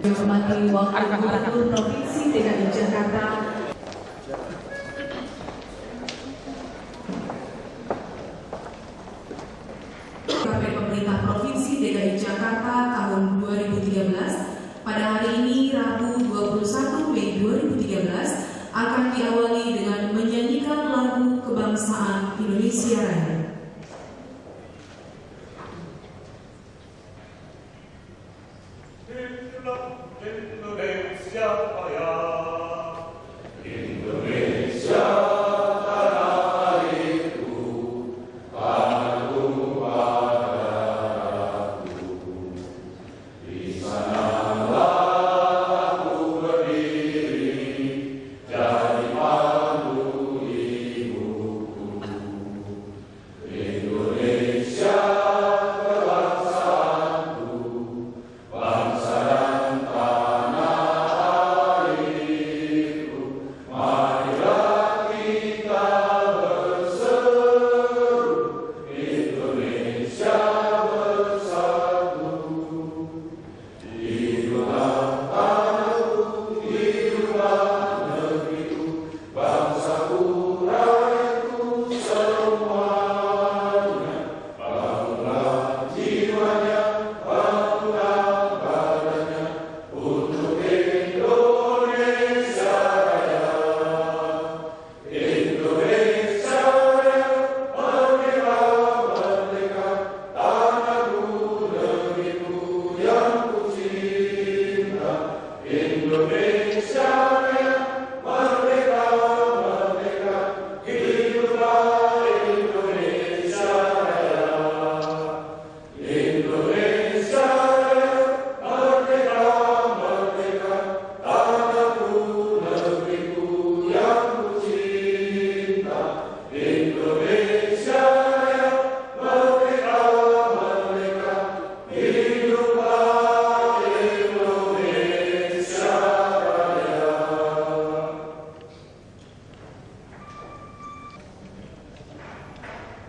Menghormati Wakil Gubernur Provinsi DKI Jakarta Pemerintah Provinsi DKI Jakarta tahun 2013 pada hari ini Rabu 21 Mei 2013 akan diawali dengan menyanyikan lagu kebangsaan Indonesia Raya. Indonesia Raya.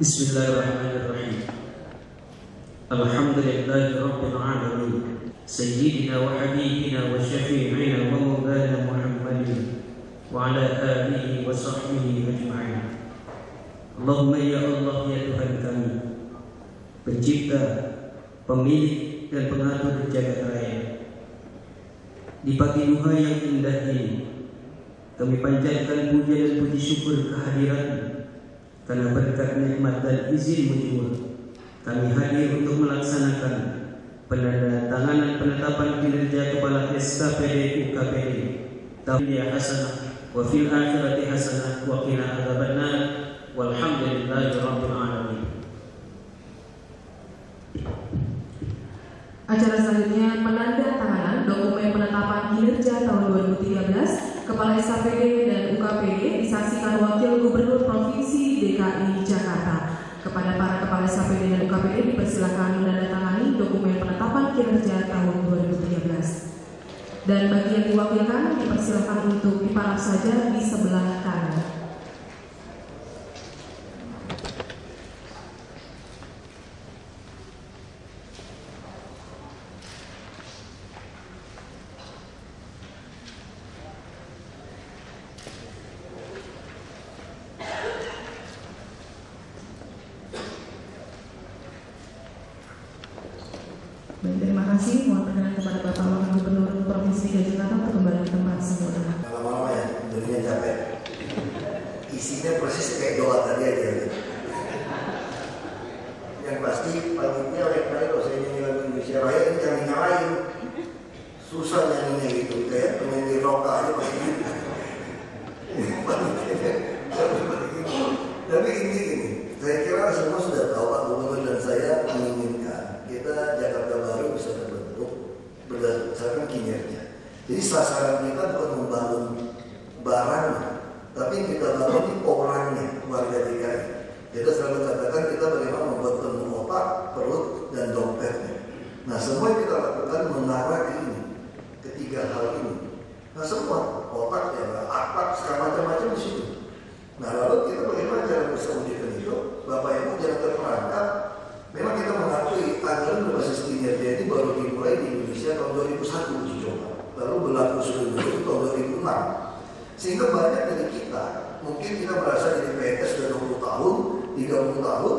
Bismillahirrahmanirrahim. Alhamdulillahi Rabbil Alamin. Sayyidina wa habibina wa syafi'ina wa maulana Muhammadin wa ala alihi wa sahbihi ajma'in. Allahumma ya Allah ya Tuhan kami, pencipta, pemilik dan pengatur jagat raya. Di pagi duha yang indah ini, kami panjatkan puja dan puji syukur kehadiran-Mu. Karena berkat nikmat dan izin-Mu jua, kami hadir untuk melaksanakan penandatanganan penetapan kinerja Kepala SKPD UKPD tahun hasanah wa fil akhirati hasanah wa qina adzabannar walhamdulillahi rabbil alamin. Acara selanjutnya penandatanganan dokumen penetapan kinerja tahun 2013 Kepala SKPD dan UKPD disaksikan Wakil Gubernur Provinsi DKI Jakarta. Kepada para Kepala SKPD dan UKPD dipersilakan menandatangani dokumen penetapan kinerja tahun 2013. Dan bagi yang diwakilkan dipersilakan untuk diparaf saja di sebelah kanan. Terima kasih. Mohon perkenan kepada Bapak Wakil Gubernur Provinsi DKI Jakarta untuk kembali ke tempat semula. Lama-lama ya, dunia capek. Isinya persis kayak doa tadi aja. Yang pasti panitia baik-baik kalau saya nyanyi lagu Indonesia Raya ini jangan nyalain. Susah nyanyinya gitu, kayak penyanyi rock aja pasti. Panitia Tapi ini gini, saya kira semua sudah tahu Pak Gubernur dan saya menginginkan kita Jakarta Baru bisa terbentuk berdasarkan kinerja. Jadi sasaran kita bukan membangun barangnya, tapi yang kita bangun di orangnya, warga DKI. Kita selalu katakan kita bagaimana membuat penuh otak, perut, dan dompetnya. Nah semua yang kita lakukan mengarah ke ini, ketiga hal ini. Nah semua otak, ya, akhlak, segala macam-macam di situ. Nah lalu kita bagaimana cara bisa wujudkan itu? Bapak Ibu jangan terperangkap. Memang kita mengakui anggaran berbasis kinerja ini baru dimulai di Indonesia tahun 2001 uji coba. Lalu berlaku seluruh itu tahun 2006. Sehingga banyak dari kita, mungkin kita merasa jadi PNS sudah 20 tahun, 30 tahun,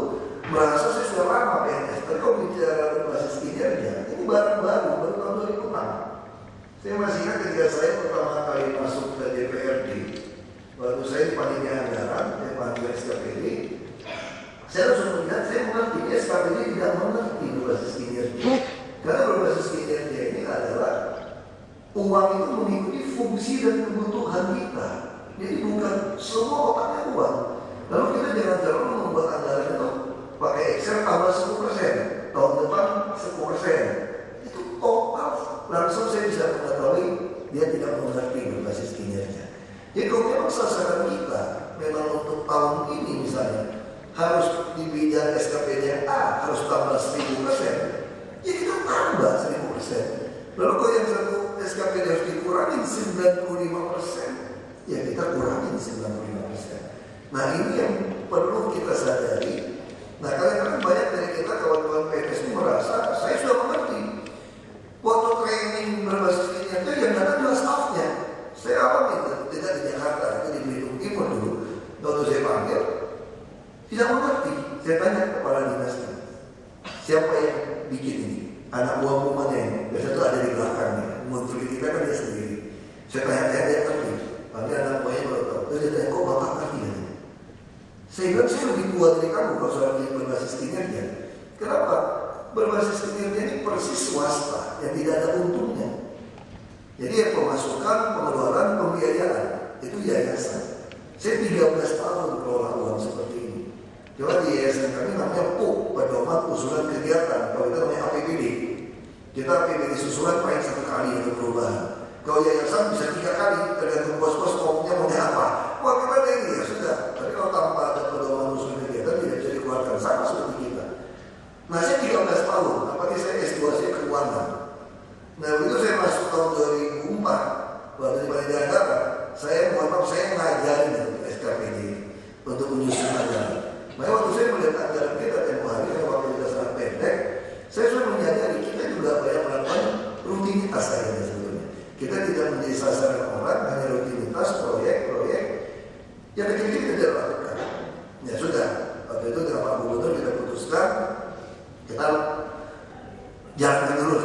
merasa saya sudah lama PNS. Tapi kalau bicara berbasis kinerja, ini baru tahun 2006. Saya masih ingat ketika saya pertama kali masuk ke DPRD. Waktu saya di panitia anggaran, saya panitia SKPD, saya langsung melihat, saya mengerti SKPD tidak mengerti berbasis kinerja. Karena berbasis kinerja ini adalah uang itu mengikuti fungsi dan kebutuhan kita. Jadi bukan semua otaknya uang. Lalu kita jangan terlalu membuat anggaran itu pakai Excel tambah 10%, tahun depan 10%. Itu total. Langsung saya bisa mengetahui dia tidak mengerti berbasis kinerja. Jadi kalau memang sasaran kita memang untuk tahun ini misalnya harus di bidang SKPD A harus tambah 1000%, ya kita tambah 1000%. Lalu kalau yang satu SKPD harus dikurangi 95%, ya kita kurangin 95%. Nah ini yang perlu kita sadari. Nah kadang-kadang banyak dari kita kawan-kawan PNS ini merasa saya sudah mengerti. Waktu training berbasis kinerja yang datang adalah staffnya. Saya alami tidak di Jakarta, itu di Belitung Timur dulu. Waktu saya panggil, tidak mengerti. Saya tanya kepala dinasnya, siapa yang bikin ini? Anak buah mana ini? Biasa itu ada di belakangnya. Menteri kita kan dia sendiri. Saya tanya, dia ngerti. Panggil anak buahnya baru tahu. Terus dia tanya, kok bapak ngerti ya? Saya bilang, saya lebih kuat dari kamu kalau soal berbasis kinerja. Kenapa? Berbasis kinerja ini persis swasta yang tidak ada untungnya. Jadi yang pemasukan, pengeluaran, pembiayaan itu yayasan. Saya 13 tahun kelola uang seperti ini. Coba di yayasan kami namanya PUK, Pedoman Usulan Kegiatan. Kalau kita namanya APBD. Kita APBD susulan paling 1 kali untuk perubahan. Kalau yayasan bisa 3 kali, tergantung bos-bos maunya apa. Wah kita ada ini ya sudah. Tapi kalau tanpa ada pedoman usulan kegiatan tidak bisa dikeluarkan sama seperti kita. Nah saya 13 tahun, apalagi saya S2 saya keuangan. Nah begitu saya masuk tahun 2004, waktu di panitia anggaran, saya ngajarin SKPD untuk menyusun anggaran. Makanya waktu saya melihat anggaran kita tempoh hari, karena waktu kita sangat pendek, saya sudah menyadari kita juga banyak melakukan rutinitas akhirnya sebetulnya. Kita tidak menjadi sasaran orang, hanya rutinitas, proyek, yang kecil-kecil kita tidak lakukan. Ya sudah, waktu itu dengan Pak Gubernur kita putuskan, kita jalankan dulu.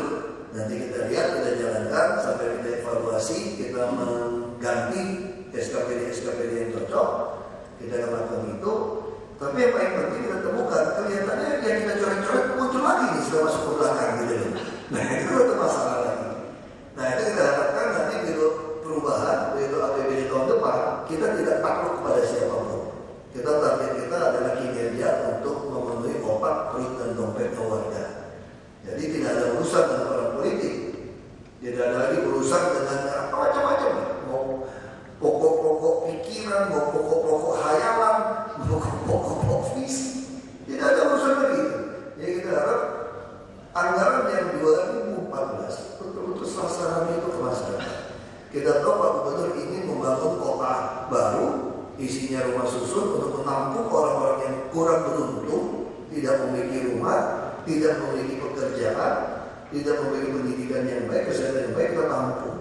Nanti kita lihat, kita jalankan sampai kita evaluasi, kita mengganti SKPD yang cocok, kita akan lakukan itu. Tapi yang paling penting kita temukan, kelihatannya yang kita coret-coret muncul lagi nih setelah masuk ke belakang gitu. Nah itu ada masalah lagi. Nah itu kita harapkan nanti begitu perubahan, begitu APBD tahun depan, kita tidak takluk kepada siapapun. Kita target kita adalah kinerja untuk memenuhi otak, perut dan dompet warga. Jadi tidak ada urusan dengan orang politik, tidak ada lagi urusan dengan apa macam-macam. Mau pokok-pokok pikiran, mau pokok-pokok hayalan, mau pokok-pokok visi, tidak ada urusan lagi. Jadi kita harap anggaran yang 2014 betul-betul sasaran itu ke masyarakat. Kita tahu Pak Gubernur ingin membangun kota baru, isinya rumah susun untuk menampung orang-orang yang kurang beruntung, tidak memiliki rumah, tidak memiliki pekerjaan, tidak memiliki pendidikan yang baik, kesehatan yang baik, kita tampung.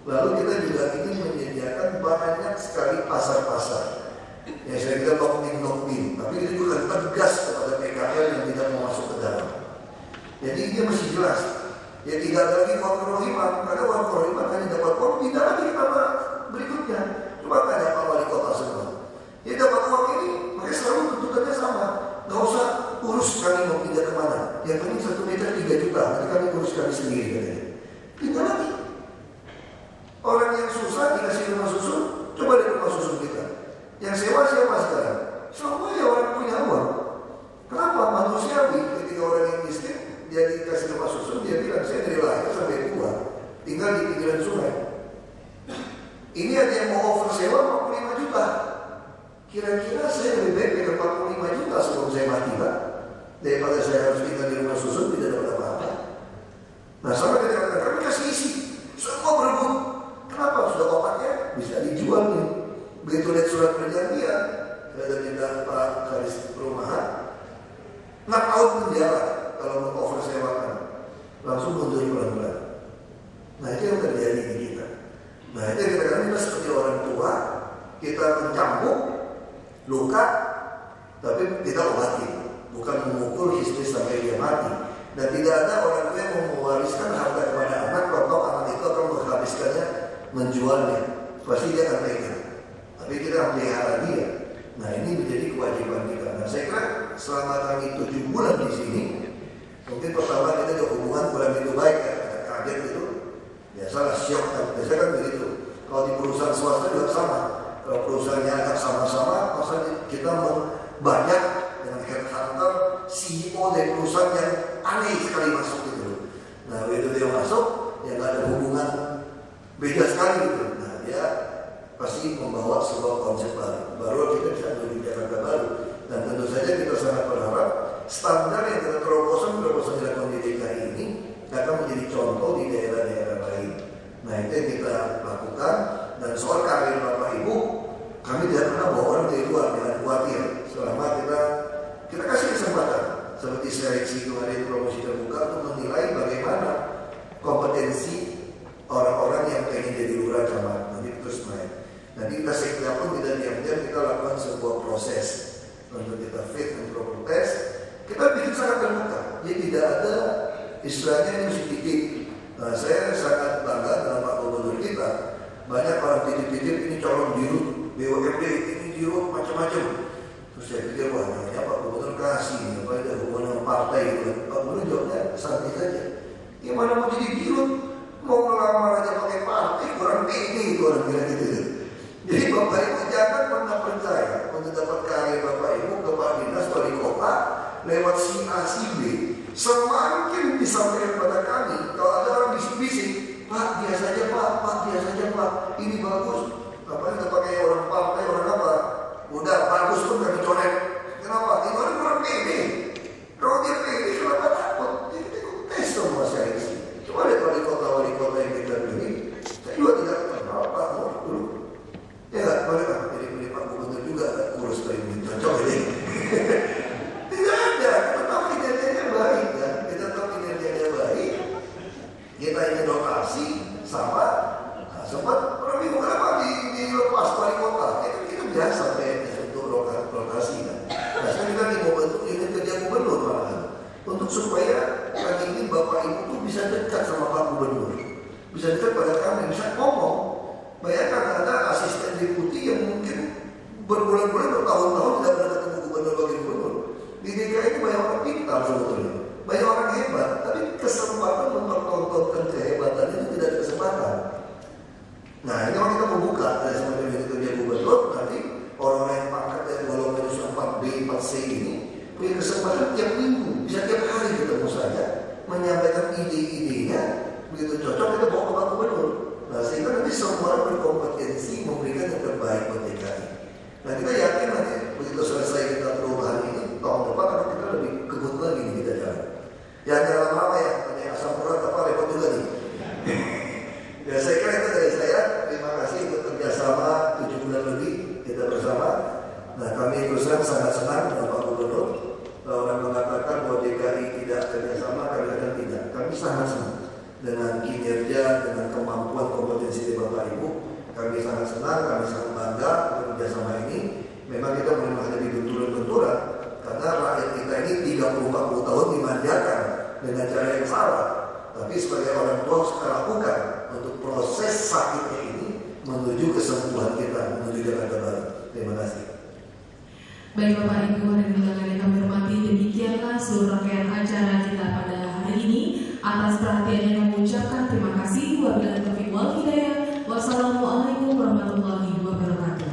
Lalu kita juga ingin menyediakan banyak sekali pasar-pasar. Ya saya kira doktrin, tapi itu juga tegas kepada PKL yang tidak mau masuk ke dalam. Jadi dia masih jelas. Ya tidak ada lagi uang kerohiman, karena uang kerohiman hanya dapat uang, tidak lagi apa berikutnya. Coba tanya Pak Wali Kota semua. Ya dapat uang ini, makanya selalu tuntutannya sama. Gak usah urus kami mau pindah kemana. Yang penting 1 meter 3 juta, nanti kami urus kami sendiri katanya. Tidak lagi. Orang yang susah dikasih rumah susun, coba lihat rumah susun kita. Yang sewa siapa sekarang? Semua ya Kira-kira saya lebih baik pegang 45 juta sebelum saya mati, Pak, daripada saya harus tinggal di rumah susun tidak dapat apa-apa. Nah, sama dengan kami kasih isi, semua berebut. Kenapa? Sudah otaknya bisa dijual nih. Begitu lihat surat perjanjian, saya bilang Pak Kadis Perumahan, 6 tahun penjara kalau mau cover sewakan, langsung mundur pelan-pelan. Nah, itu yang terjadi di kita. Nah, itu yang kita seperti orang tua, kita mencambuk luka, tapi kita obati, bukan memukul istri sampai dia mati. Dan tidak ada orang tua yang mewariskan harta kepada anak, kalau anak itu akan menghabiskannya, menjualnya, pasti dia akan pegang. Tapi kita akan pelihara dia. Nah, ini menjadi kewajiban kita. Nah, saya kira selama kami 7 bulan di sini, mungkin pertama kita ada hubungan kurang begitu baik, ya, kaget gitu. Biasalah syok kan, biasa kan begitu. Kalau di perusahaan swasta juga sama. Kalau perusahaannya agak sama-sama, masa kita banyak dengan headhunter, CEO dari perusahaan yang aneh sekali masuk gitu. Nah, begitu dia masuk, ya nggak ada hubungan, beda sekali gitu. Nah, dia pasti membawa sebuah konsep baru kita bisa menjadi Jakarta baru. Dan tentu saja kita sangat berharap standar yang kita terobosan dilakukan di DKI ini akan menjadi contoh di daerah-daerah lain. Nah, itu yang kita lakukan. Dan soal karir Bapak Ibu, kami tidak pernah bawa orang dari luar, jangan khawatir. Selama kita kasih kesempatan, seperti seleksi kemarin promosi terbuka untuk menilai bagaimana kompetensi orang-orang yang pengen jadi lurah camat, nanti terus main. Nanti kita sekda pun tidak diam-diam, kita lakukan sebuah proses untuk kita fit and proper test. Kita bikin sangat terbuka, jadi tidak ada istilahnya yang sedikit. Nah, saya sangat bangga dengan Pak Gubernur kita. Banyak orang titip-titip ini calon dirut, BUMD ini dirut macam-macam. Terus saya pikir wah, namanya Pak Gubernur kasih, apa ada hubungan partai gitu. Pak Gubernur jawabnya santai saja. Gimana mau jadi dirut? Mau ngelamar aja pakai partai, kurang pede itu orang kira gitu. Jadi Bapak Ibu jangan pernah percaya untuk dapat karir Bapak Ibu ke Pak Dinas Wali Kota lewat si A si B. Semakin disampaikan pada kami, kalau ada orang bisik-bisik, Pak biasa aja Pak biasa aja Pak, ini bagus. Apa kita pakai orang partai, orang apa? Udah bagus pun kami coret. Kenapa? Ini orang kurang pede. Kalau dia pede, kenapa takut? Jadi kita ikut tes semua saya isi. Cuma lihat wali kota yang kita pilih, saya juga tidak kenal Pak Nur dulu. Ya nggak, boleh Pak, jadi pilih Pak Gubernur juga urus dari ini, cocok ini. Tidak ada, kita tahu kinerjanya baik kan, kita tahu kinerjanya baik. Kita ingin rotasi sama, nah, sempat orang bingung kenapa dilepas wali kota. Itu biasa untuk rotasi kan. Nah, sekarang kita mau bentuk unit kerja gubernur malahan. Untuk supaya kami ini Bapak Ibu tuh bisa dekat sama Pak Gubernur, bisa dekat pada kami, bisa ngomong. Bayangkan ada asisten deputi yang mungkin berbulan-bulan, bertahun-tahun tidak pernah ketemu gubernur bagi gubernur. Di DKI itu banyak orang pintar sebetulnya, banyak orang hebat, tapi kesempatan mempertontonkan kehebatannya itu tidak ada kesempatan. Nah, ini kalau kita membuka dari semacam itu kerja gubernur, nanti orang-orang yang pangkat dari golongan 4B, 4C ini punya kesempatan tiap minggu, bisa tiap hari ketemu saya, menyampaikan ide-idenya, begitu cocok kita bawa ke Pak Gubernur. Nah, sehingga nanti semua berkompetensi memberikan yang terbaik buat DKI. Nah, kita yakin nanti begitu selesai kita perubahan ini, tahun depan akan kita lebih kebut lagi nih kita jalan. Yang jalan lama ya, ada asam urat apa repot juga nih. Ya, saya kira itu dari saya. Terima kasih untuk kerjasama 7 bulan lebih kita bersama. Nah, kami terus terang sangat senang dengan Pak Gubernur. Kalau orang mengatakan bahwa DKI tidak kerjasama, kadang-kadang tidak. Kami sangat senang dengan kinerja, dengan kemampuan kompetensi dari Bapak Ibu. Kami sangat senang, kami sangat bangga untuk kerjasama ini. Memang kita belum menghadapi benturan-benturan karena rakyat kita ini 30-40 tahun dimanjakan dengan cara yang salah. Tapi sebagai orang tua harus kita lakukan untuk proses sakitnya ini menuju kesembuhan kita, menuju Jakarta Baru. Terima kasih. Baik Bapak Ibu dan undangan yang kami hormati, demikianlah seluruh rangkaian acara kita pada hari ini. Atas perhatiannya kami ucapkan terima kasih. Wabillahi taufiq wal hidayah. Wassalamualaikum warahmatullahi wabarakatuh.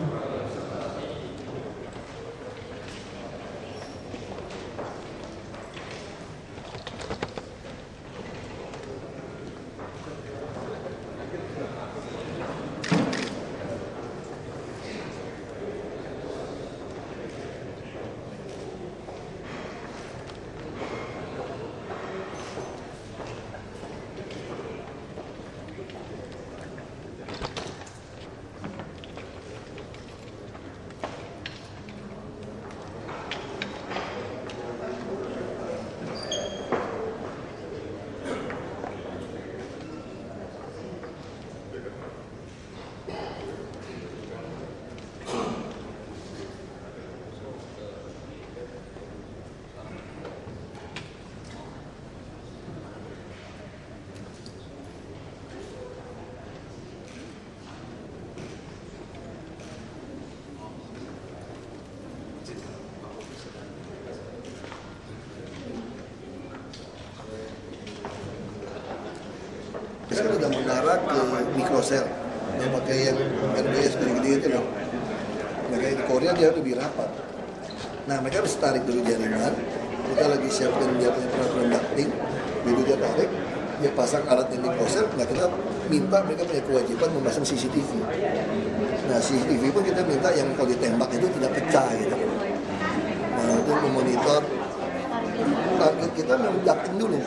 bandara ke mikrosel, yang pakai yang RBS gede-gede itu loh. Mereka di Korea dia lebih rapat. Nah mereka harus tarik dulu jaringan. Kita lagi siapkan dia punya peraturan ducting, begitu dia tarik, dia pasang alat yang di mikrosel. Nah kita minta mereka punya kewajiban memasang CCTV. Nah CCTV pun kita minta yang kalau ditembak itu tidak pecah gitu. Nah itu memonitor. Target kita memang ducting dulu.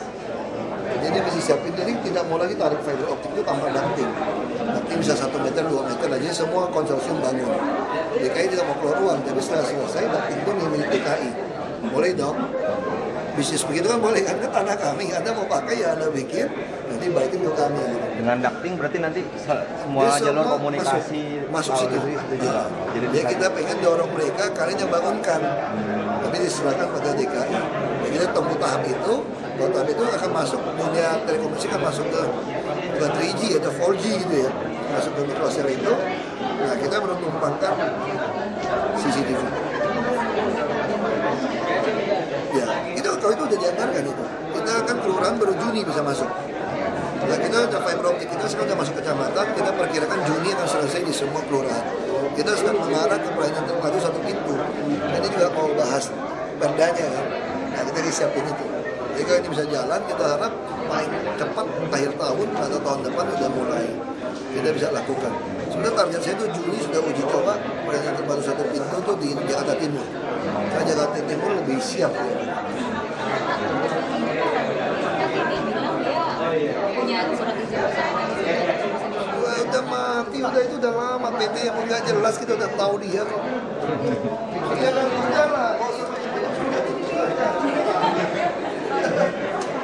Jadi dia mesti siapin, jadi tidak mau lagi tarik fiber optik itu tanpa ducting. Ducting bisa 1 meter, 2 meter aja, semua konsorsium bangun. DKI tidak mau keluar uang, tapi setelah selesai ducting itu milik DKI. Boleh dong? Bisnis begitu kan boleh, kan tanah kami, Anda mau pakai ya Anda bikin, nanti balikin ke kami. Dengan ducting berarti nanti semua jalur komunikasi masuk situ. Jadi kita pengen dorong mereka, kalian yang bangunkan. Tapi diserahkan pada DKI. Jadi kita tunggu tahap itu, kalau tahap itu akan masuk dunia telekomunikasi kan masuk ke bukan 3G atau 4G gitu ya, masuk ke mikrosel itu. Nah kita belum menumpangkan CCTV. Ya, itu kalau itu udah dianggarkan itu. Kita kan kelurahan baru Juni bisa masuk. Nah kita udah fiber optik kita sekarang udah masuk kecamatan, kita perkirakan Juni akan selesai di semua kelurahan. Kita sedang mengarah ke pelayanan terpadu 1 pintu. Ini juga mau bahas perdanya kan. Nah kita disiapin itu. Jadi kalau ini bisa jalan, kita harap paling cepat akhir tahun atau tahun depan sudah mulai kita bisa lakukan. Sebenarnya target saya itu Juni sudah uji coba pelayanan terpadu 1 pintu itu di Jakarta Timur. Karena Jakarta Timur lebih siap. Ya. Udah mati, udah itu udah lama PT yang nggak jelas kita udah tahu dia kok. Dia kan